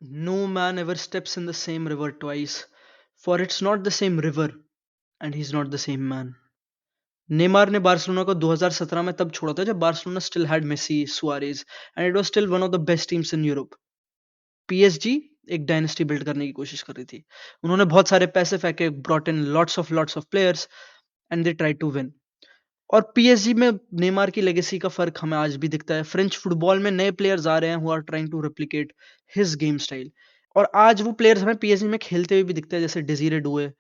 No man ever steps in the same river twice, for it's not the same river and he's not the same man. Neymar ने Barcelona को 2017 में तब छोड़ा था जब Barcelona still had Messi, Suarez and it was still one of the best teams in Europe. PSG एक dynasty build करने की कोशिश कर रही थी। उन्होंने बहुत सारे पैसे फेंके, brought in lots of players and they try to win. और पीएसजी में नेमार की लेगेसी का फर्क हमें आज भी दिखता है। फ्रेंच फुटबॉल में नए प्लेयर्स आ रहे हैं who are trying to replicate his game style, और आज वो प्लेयर्स हमें पीएसजी में खेलते हुए भी दिखते हैं, जैसे डिजीरे डुए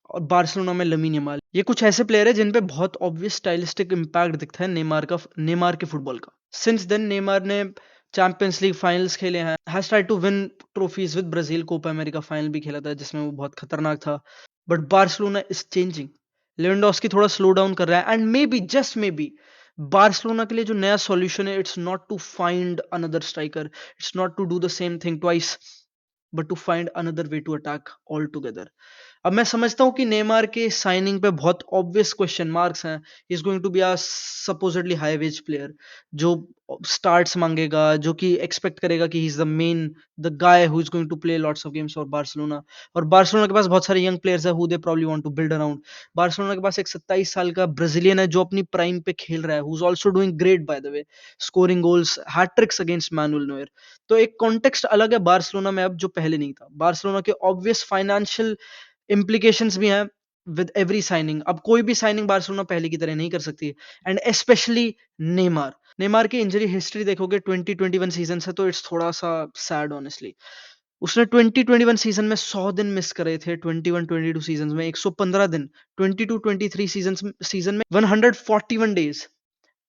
और बार्सिलोना में लमीन यमाल। ये कुछ ऐसे प्लेयर हैं जिन पे बहुत ऑब्वियस स्टाइलिस्टिक इम्पैक्ट दिखता है नेमार के फुटबॉल का। सिंस देन नेमार ने चैंपियंस लीग फाइनल्स खेले हैं, has tried to win trophies with Brazil, Copa America final भी खेला था जिसमें वो बहुत खतरनाक था। But Barcelona is changing. Lewandowski थोड़ा स्लो डाउन कर रहा है, and maybe just maybe Barcelona के लिए जो नया सॉल्यूशन है, it's not to find another striker, it's not to do the same thing twice, but to find another way to attack all together. अब मैं समझता हूँ कि नेमार के साइनिंग पे बहुत ऑब्वियस क्वेश्चन मार्क्स हैं। Is going to be a supposedly high wage player जो स्टार्ट्स मांगेगा, जो कि एक्सपेक्ट करेगा कि he is the main, the guy who is going to play lots of games for Barcelona. और बार्सिलोना के पास बहुत सारे यंग प्लेयर्स है who they probably want to build around. Barcelona के पास एक 27 साल का ब्राजीलियन है जो अपनी प्राइम पे खेल रहा है, who is also doing great by the way, scoring goals, hat-tricks against manual Noire. तो एक कॉन्टेक्स्ट अलग है बार्सिलोना में अब जो पहले नहीं था। बार्सिलोना के ऑब्वियस फाइनेंशियल इम्प्लीकेशंस भी हैं विद एवरी साइनिंग। अब कोई भी साइनिंग बार्सिलोना पहले की तरह नहीं कर सकती, एंड स्पेशली नेमार। नेमार की इंजरी हिस्ट्री देखोगे 2021 सीजन से, तो इट्स थोड़ा सा सैड ऑनेस्टली। उसने 2021 सीजन में 100 दिन मिस करे थे, 21-22 सीजन में 115 दिन, 22-23 सीजन में 141 डेज,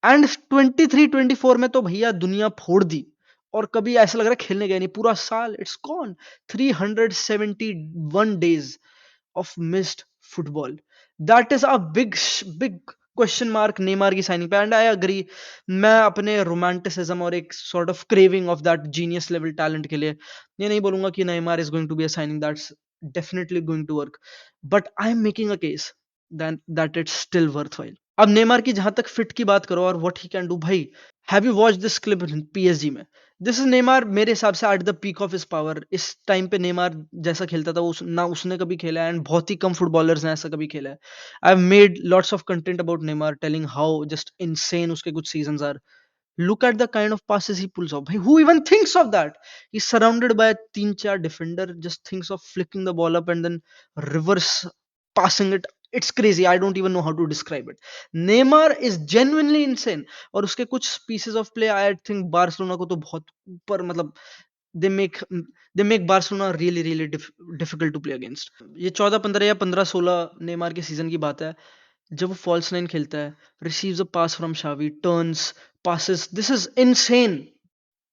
एंड 23-24 में तो भैया दुनिया फोड़ दी। और कभी ऐसा लग रहा है खेलने गए नहीं, पूरा साल it's gone. 371 days of missed football. That is a big question mark Neymar की साइनिंग पे, एंड आई अग्री। मैं अपने रोमांटिसिज्म और एक sort of craving of that genius level talent के लिए ये नहीं बोलूंगा कि Neymar is going to be a signing that's definitely going to work, but I am making a case that it's still worthwhile. अब Neymar की जहां तक फिट की बात करो और व्हाट ही कैन डू, भाई have you watch this clip PSG में? दिस इज नेमार मेरे हिसाब से at the peak of his power. इस टाइम पे नेमार जैसा खेलता था ना उसने कभी खेला है, एंड बहुत ही कम फुटबॉलर्स ने ऐसा कभी खेला है। I have made lots of content about Neymar, telling how just insane उसके कुछ seasons are. Look at the kind of passes he pulls off. Who even thinks of that? He's surrounded by 3-4 defender, just thinks of flicking the ball up and then reverse passing it. It's crazy. I don't even know how to describe it. Neymar is genuinely insane. और उसके कुछ pieces of play I think Barcelona को तो बहुत ऊपर, मतलब they make they make Barcelona really difficult to play against. ये 14-15 या 15-16 नेमार के सीजन की बात है, जब वो फॉल्स नाइन खेलता है, receives a pass from शावी, turns, passes. This is insane.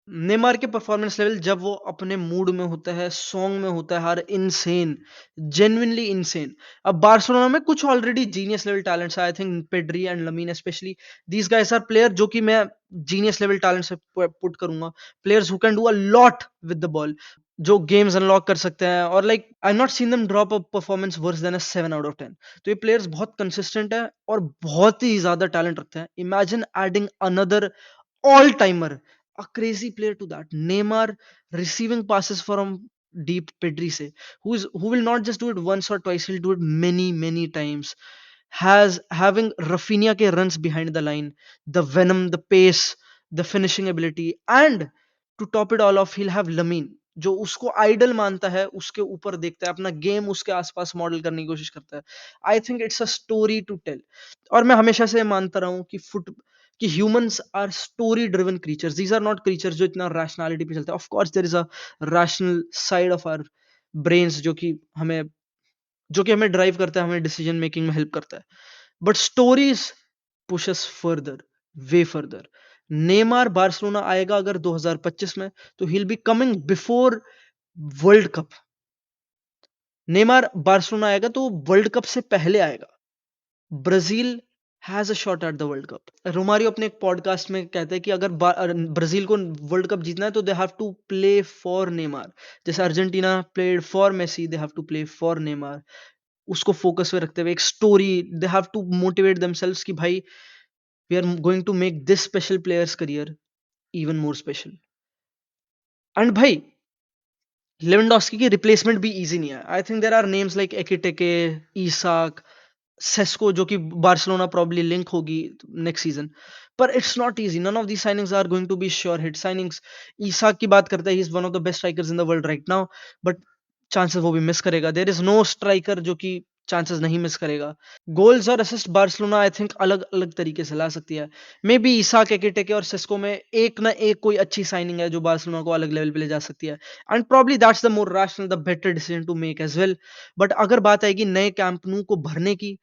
Neymar के परफॉर्मेंस लेवल जब वो अपने मूड में होता है, सॉन्ग में होता है, हर इनसेन, जेन्युइनली इनसेन। अब बार्सिलोना में कुछ ऑलरेडी जीनियस लेवल टैलेंट्स है, I think Pedri and Lamine especially, these guys are player जो कि मैं जीनियस लेवल टैलेंट से पुट करूंगा, players who can do a lot with the ball, जो गेम्स अनलॉक कर सकते हैं। और like I not seen them drop a performance worse than a 7/10। तो ये प्लेयर्स बहुत कंसिस्टेंट है और बहुत ही ज्यादा टैलेंट रखते हैं। Imagine adding another all timer, a crazy player to that. Neymar receiving passes from deep Pedri say, who will not just do it once or twice, he'll do it many times. Has having Rafinha ke runs behind the line, the venom, the pace, the finishing ability, and to top it all off, he'll have Lamine जो उसको idol मानता है, उसके ऊपर देखता है, अपना game उसके आसपास मॉडल करने की कोशिश करता है। I think it's a story to tell. और मैं हमेशा से मानता रहा हूँ कि humans are story driven creatures, these are not creatures जो इतना रैशनैलिटी पे चलते हैं। Of course there is a rational side of our brains जो कि हमें ड्राइव करता है, हमें डिसीजन मेकिंग में हेल्प करता है, but stories push us further, way further. Neymar Barcelona आएगा अगर 2025 में, तो he will be coming before world cup. Neymar Barcelona आएगा तो वर्ल्ड कप से पहले आएगा। Brazil has a shot at the world cup. Romario अपने एक पॉडकास्ट में कहते हैं कि अगर ब्राजील को वर्ल्ड कप जीतना है तो they have to play for Neymar, जैसे Argentina played for Messi, they have to play for Neymar. उसको फोकस में रखते हुए एक story, they have to motivate themselves कि भाई we are going to make this special players career even more special. And भाई Lewandowski की replacement भी इजी नहीं है। I think there are names like Ekitike, Isak, Sesko जो कि Barcelona probably link होगी नेक्स्ट सीजन। पर it's not easy, none of the signings are going to be sure hit signings. Isak की बात करते हैं, he is one of the best strikers in the world right now, but chances वो भी miss करेगा। There is no striker जो कि chances नहीं मिस करेगा। गोल्स और असिस्ट बार्सिलोना आई थिंक अलग अलग तरीके से ला सकती है। मे बी ईसाक, एकिटेके और सिस्को में एक ना एक कोई अच्छी साइनिंग है जो बार्सिलोना को अलग लेवल पे ले जा सकती है, and probably that's the more rational, the better decision to make as well. But अगर बात आएगी नए कैंप नू को भरने की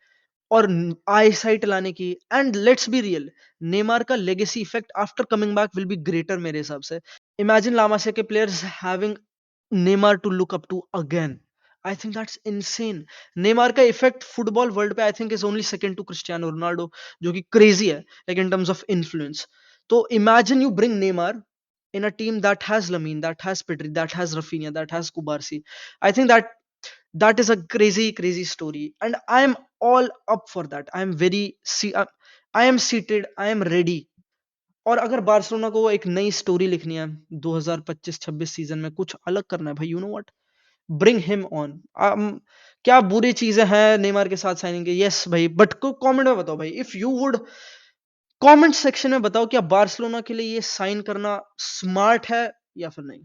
और आई साइट लाने की, and let's be real, Neymar का legacy effect after coming back will be greater मेरे हिसाब से। इमेजिन लामासिया के players having Neymar to look up to again. I think that's insane. Neymar का इफेक्ट फुटबॉल वर्ल्ड पे I think is only second to Cristiano Ronaldo, जो कि crazy है like in terms of influence. तो imagine you bring Neymar in a team that has Lamine, that has Pedri, that has Rafinha, that has Kubarsi. I think that is a crazy crazy story, and I am all up for that. I am very I am seated, I am ready. और अगर Barcelona को एक नई story लिखनी है 2025-26 season में, कुछ अलग करना है भाई, you know what, bring him on. क्या बुरी चीजें हैं नेमार के साथ साइनिंग के? यस भाई, बट को कमेंट में बताओ भाई, if you would, comment section में बताओ क्या बार्सिलोना के लिए ये साइन करना स्मार्ट है या फिर नहीं।